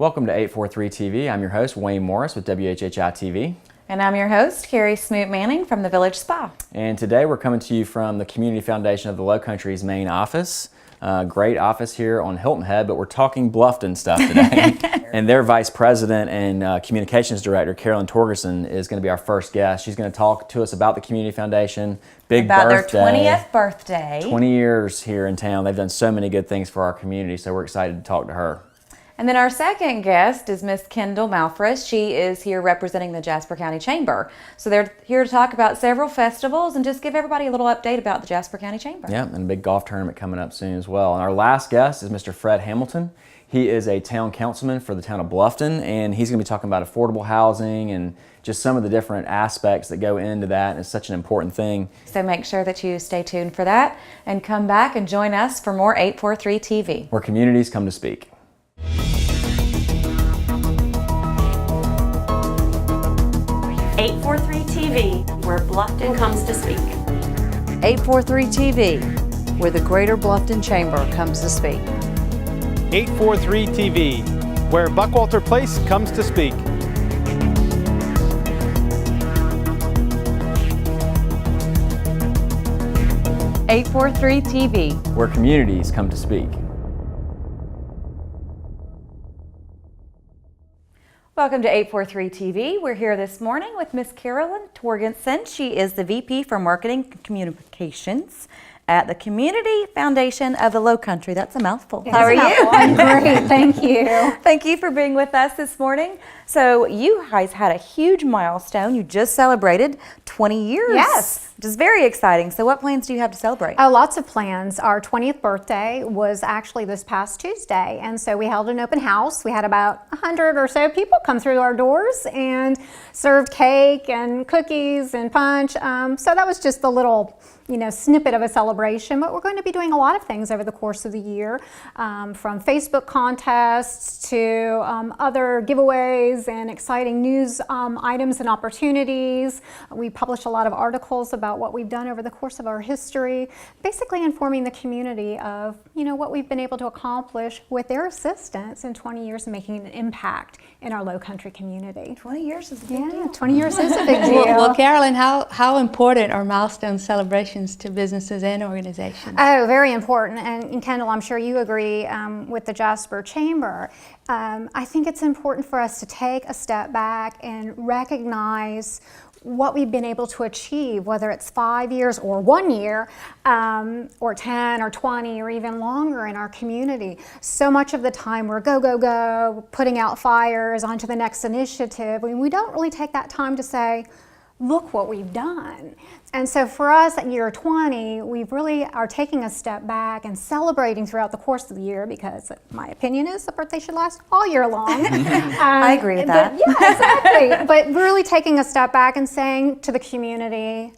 Welcome to 843 TV. I'm your host, Wayne Morris with WHHI-TV. And I'm your host, Carrie Smoot Manning from the Village Spa. And today we're coming to you from the Community Foundation of the Lowcountry's main office. Great office here on Hilton Head, but we're talking Bluffton stuff today. And their Vice President and Communications Director, Carolyn Torgersen, is going to be our first guest. She's going to talk to us about the Community Foundation, big about birthday. Their 20th birthday. 20 years here in town. They've done so many good things for our community, so we're excited to talk to her. And then our second guest is Miss Kendall Malfris. She is here representing the Jasper County Chamber. So they're here to talk about several festivals and just give everybody a little update about the Jasper County Chamber. Yeah, and a big golf tournament coming up soon as well. And our last guest is Mr. Fred Hamilton. He is a town councilman for the town of Bluffton, and he's going to be talking about affordable housing and just some of the different aspects that go into that. And it's such an important thing. So make sure that you stay tuned for that and come back and join us for more 843 TV. Where communities come to speak. 843 TV, where Bluffton comes to speak. 843 TV, where the Greater Bluffton Chamber comes to speak. 843 TV, where Buckwalter Place comes to speak. .843 TV, where communities come to speak. Welcome to 843 TV. We're here this morning with Miss Carolyn Torgersen. She is the VP for Marketing and Communications at the Community Foundation of the Lowcountry. That's a mouthful. How are you? I'm great, thank you. Thank you for being with us this morning. So you guys had a huge milestone. You just celebrated 20 years. Yes. Which is very exciting. So what plans do you have to celebrate? Oh, lots of plans. Our 20th birthday was actually this past Tuesday, and so we held an open house. We had about 100 or so people come through our doors and served cake and cookies and punch. So that was just a little, snippet of a celebration, but we're going to be doing a lot of things over the course of the year, from Facebook contests to other giveaways and exciting news items and opportunities. We publish a lot of articles about what we've done over the course of our history, basically informing the community of, what we've been able to accomplish with their assistance in 20 years and making an impact in our Lowcountry community. 20 years is a big deal. 20 years is a big deal. Well, Carolyn, how important are milestone celebrations to businesses and organizations? Oh, very important. And Kendall, I'm sure you agree with the Jasper Chamber. I think it's important for us to take a step back and recognize what we've been able to achieve, whether it's 5 years or 1 year, or 10 or 20 or even longer in our community. So much of the time we're go, go, go, putting out fires onto the next initiative. We don't really take that time to say, look what we've done. And so for us at year 20, we really are taking a step back and celebrating throughout the course of the year, because my opinion is the birthday should last all year long. I agree with that. Yeah, exactly. But really taking a step back and saying to the community,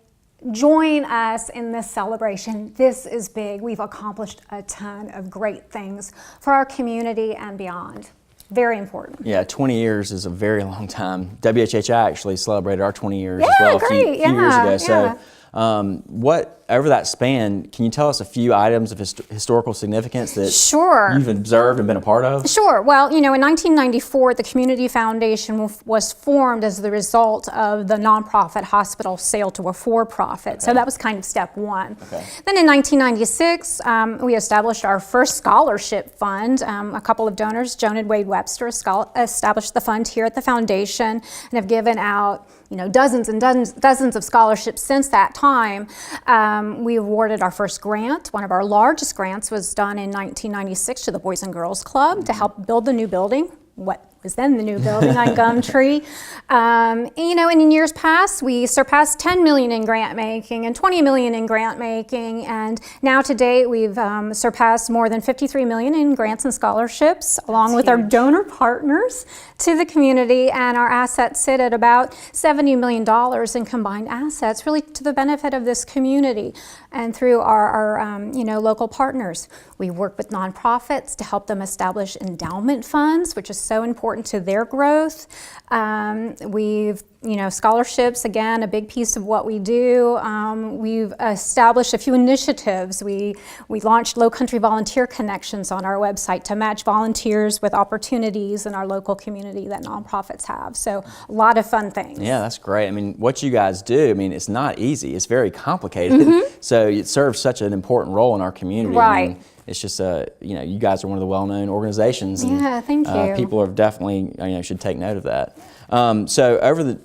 join us in this celebration. This is big. We've accomplished a ton of great things for our community and beyond. Very important. Yeah, 20 years is a very long time. WHHI actually celebrated our 20 years as well great. a few years ago. So what, over that span, can you tell us a few items of historical significance that you've observed and been a part of? Sure. Well, in 1994, the Community Foundation was formed as the result of the nonprofit hospital sale to a for-profit. Okay. So that was kind of step one. Okay. Then in 1996, we established our first scholarship fund. A couple of donors, Joan and Wade Webster, established the fund here at the foundation and have given out dozens and dozens of scholarships since that time. We awarded our first grant. One of our largest grants was done in 1996 to the Boys and Girls Club to help build the new building, what was then the new building on Gumtree. And in years past, we surpassed 10 million in grant making and 20 million in grant making. And now to date, we've surpassed more than 53 million in grants and scholarships, along with our donor partners to the community. And our assets sit at about $70 million in combined assets, really to the benefit of this community. And through our local partners, we work with nonprofits to help them establish endowment funds, which is so important to their growth. We've scholarships, again, a big piece of what we do. We've established a few initiatives. We launched Low Country Volunteer Connections on our website to match volunteers with opportunities in our local community that nonprofits have. So a lot of fun things. Yeah, that's great. I mean, what you guys do, I mean, it's not easy. It's very complicated. So it serves such an important role in our community. Right. I mean, it's just, you guys are one of the well-known organizations. And, Yeah, thank you. People are definitely, should take note of that. So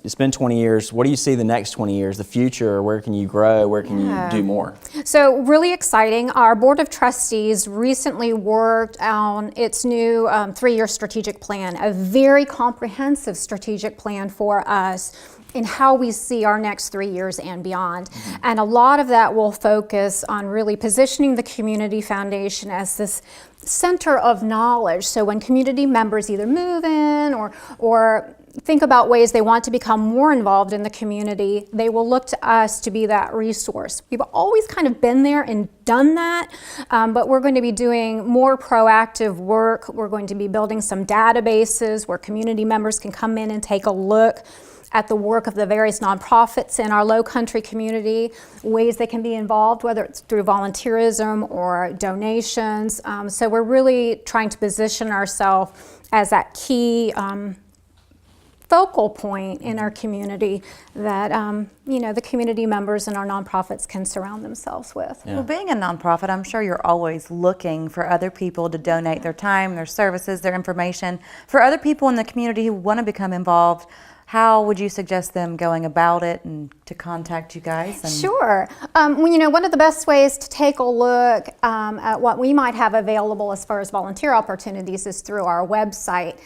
it's been 20 years. What do you see the next 20 years, the future? Where can you grow? Where can you do more? So really exciting. Our Board of Trustees recently worked on its new 3-year strategic plan, a very comprehensive strategic plan for us in how we see our next 3 years and beyond. And a lot of that will focus on really positioning the Community Foundation as this center of knowledge. So when community members either move in or think about ways they want to become more involved in the community, they will look to us to be that resource. We've always kind of been there and done that, but we're going to be doing more proactive work. We're going to be building some databases where community members can come in and take a look at the work of the various nonprofits in our low country community, ways they can be involved, whether it's through volunteerism or donations. So we're really trying to position ourselves as that key focal point in our community that the community members and our nonprofits can surround themselves with. Well, being a nonprofit, I'm sure you're always looking for other people to donate their time, their services, their information. For other people in the community who want to become involved, how would you suggest them going about it and to contact you guys? Sure. One of the best ways to take a look at what we might have available as far as volunteer opportunities is through our website.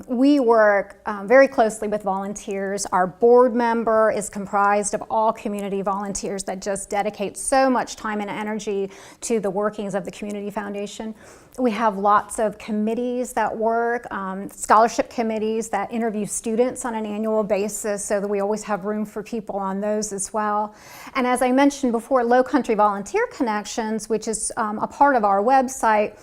We work very closely with volunteers. Our board member is comprised of all community volunteers that just dedicate so much time and energy to the workings of the Community Foundation. We have lots of committees that work, scholarship committees that interview students on an annual basis, so that we always have room for people on those as well. And as I mentioned before, Low Country Volunteer Connections, which is a part of our website,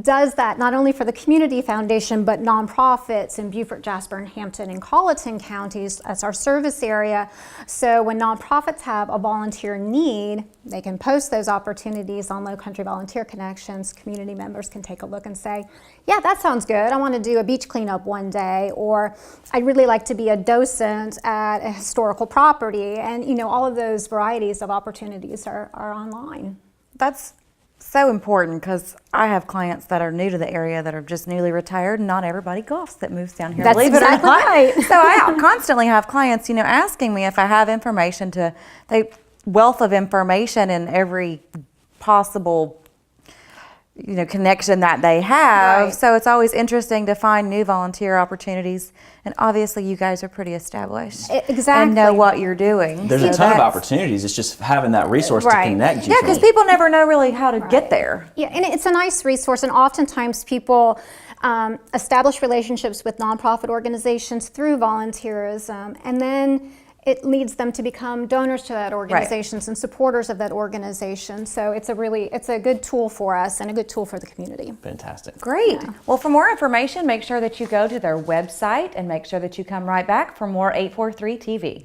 does that not only for the Community Foundation, but nonprofits in Beaufort, Jasper, and Hampton and Colleton counties as our service area. So when nonprofits have a volunteer need, they can post those opportunities on Low Country Volunteer Connections. Community members can take a look and say, yeah, that sounds good. I want to do a beach cleanup one day, or I'd really like to be a docent at a historical property. And all of those varieties of opportunities are online. That's so important, because I have clients that are new to the area that are just newly retired, and not everybody golfs that moves down here. That's exactly right. So I constantly have clients, asking me if I have information wealth of information in every possible, connection that they have. Right. So it's always interesting to find new volunteer opportunities. And obviously you guys are pretty established. Exactly. And know what you're doing. There's a ton of opportunities. It's just having that resource to connect you. Yeah, because people never know really how to get there. Yeah, and it's a nice resource, and oftentimes people establish relationships with nonprofit organizations through volunteerism, and then it leads them to become donors to that organizations and supporters of that organization. So it's a good tool for us and a good tool for the community. Fantastic. Great. Yeah. Well, for more information, make sure that you go to their website, and make sure that you come right back for more 843 TV.